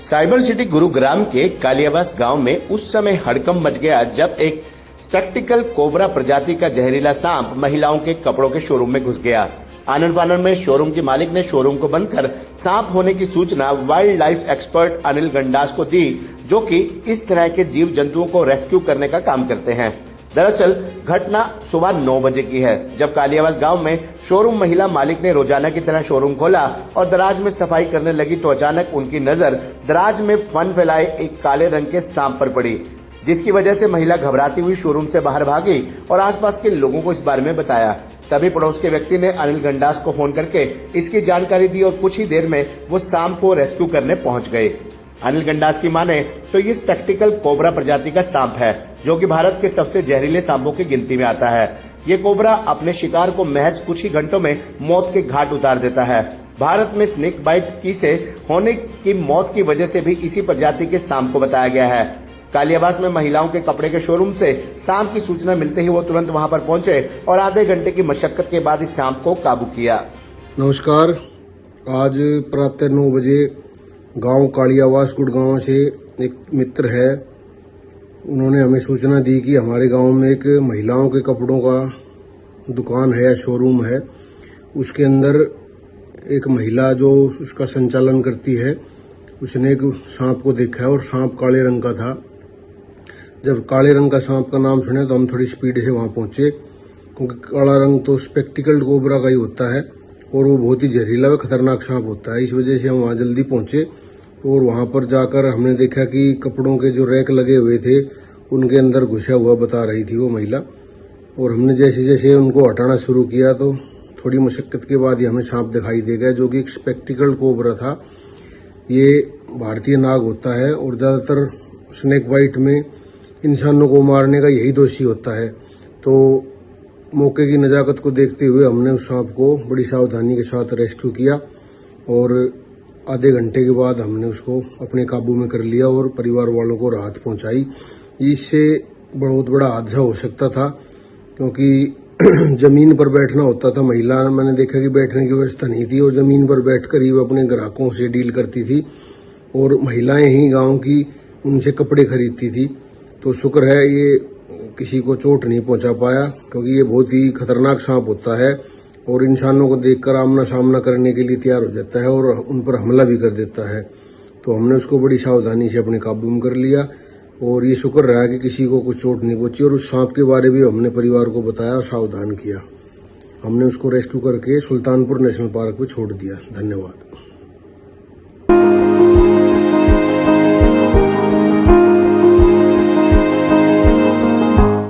Cyber city Gurugram के कालियावास गांव में उस समय हड़कंप मच गया जब एक स्पेक्टिकल कोबरा प्रजाति का जहरीला सांप महिलाओं के कपड़ों के शोरूम में घुस गया। आनंद फानंद में शोरूम के मालिक ने शोरूम को बंद कर सांप होने की सूचना वाइल्ड लाइफ एक्सपर्ट अनिल गंडास को दी, जो कि इस तरह के जीव जंतुओं को रेस्क्यू करने का काम करते हैं। दरअसल घटना सुबह 9 बजे की है, जब कालियावास गांव में शोरूम महिला मालिक ने रोजाना की तरह शोरूम खोला और दराज में सफाई करने लगी तो अचानक उनकी नजर दराज में फन फैलाए एक काले रंग के सांप पर पड़ी, जिसकी वजह से महिला घबराती हुई शोरूम से बाहर भागी और आसपास के लोगों को इस बारे में बताया। तभी पड़ोस के व्यक्ति ने अनिल गंडास को फोन करके इसकी जानकारी दी और कुछ ही देर में वो सांप को रेस्क्यू करने पहुंच गए। अनिल गंडास की माने तो ये स्पेक्टिकल कोबरा प्रजाति का सांप है, जो कि भारत के सबसे जहरीले सांपों की गिनती में आता है। ये कोबरा अपने शिकार को महज कुछ ही घंटों में मौत के घाट उतार देता है। भारत में स्नेक बाइट की से होने की मौत की वजह से भी इसी प्रजाति के सांप को बताया गया है। कालियावास में महिलाओं के कपड़े के शोरूम से सांप की सूचना मिलते ही वो तुरंत वहां पर पहुंचे और आधे घंटे की मशक्कत के बाद इस सांप को काबू किया। नमस्कार, आज प्रातः 9 बजे गांव कालियावास गुड़गांव से एक मित्र है, उन्होंने हमें सूचना दी कि हमारे गांव में एक महिलाओं के कपड़ों का दुकान है, शोरूम है। उसके अंदर एक महिला जो उसका संचालन करती है, उसने एक सांप को देखा है और सांप काले रंग का था। जब काले रंग का सांप का नाम सुने तो हम थोड़ी स्पीड से वहां पहुंचे, क्योंकि काला रंग तो स्पेक्टिकल कोबरा का ही होता है और वो बहुत ही जहरीला व खतरनाक सांप होता है। इस वजह से हम वहां जल्दी पहुंचे और वहां पर जाकर हमने देखा कि कपड़ों के जो रैक लगे हुए थे उनके अंदर घुसा हुआ बता रही थी वो महिला। और हमने जैसे जैसे उनको हटाना शुरू किया तो थोड़ी मशक्कत के बाद ही हमें सांप दिखाई दे गया, जो कि एक स्पेक्टिकल कोबरा था। ये भारतीय नाग होता है और ज्यादातर स्नेक बाइट में इंसानों को मारने का यही दोषी होता है। तो मौके की नजाकत को देखते हुए हमने उस सांप को बड़ी सावधानी के साथ रेस्क्यू किया और आधे घंटे के बाद हमने उसको अपने काबू में कर लिया और परिवार वालों को राहत पहुंचाई। इससे बहुत बड़ा हादसा हो सकता था, क्योंकि जमीन पर बैठना होता था। महिला, मैंने देखा कि बैठने की व्यवस्था नहीं थी और जमीन पर बैठकर ही वो अपने ग्राहकों से डील करती थी और महिलाएं ही गांव की उनसे कपड़े खरीदती थी। तो शुक्र है ये किसी को चोट नहीं पहुंचा पाया, क्योंकि ये बहुत ही खतरनाक सांप होता है और इंसानों को देखकर आमना सामना करने के लिए तैयार हो जाता है और उन पर हमला भी कर देता है। तो हमने उसको बड़ी सावधानी से अपने काबू में कर लिया और ये शुक्र रहा कि किसी को कुछ चोट नहीं पहुंची। और उस सांप के बारे में हमने परिवार को बताया और सावधान किया। हमने उसको रेस्क्यू करके सुल्तानपुर नेशनल पार्क में छोड़ दिया। धन्यवाद।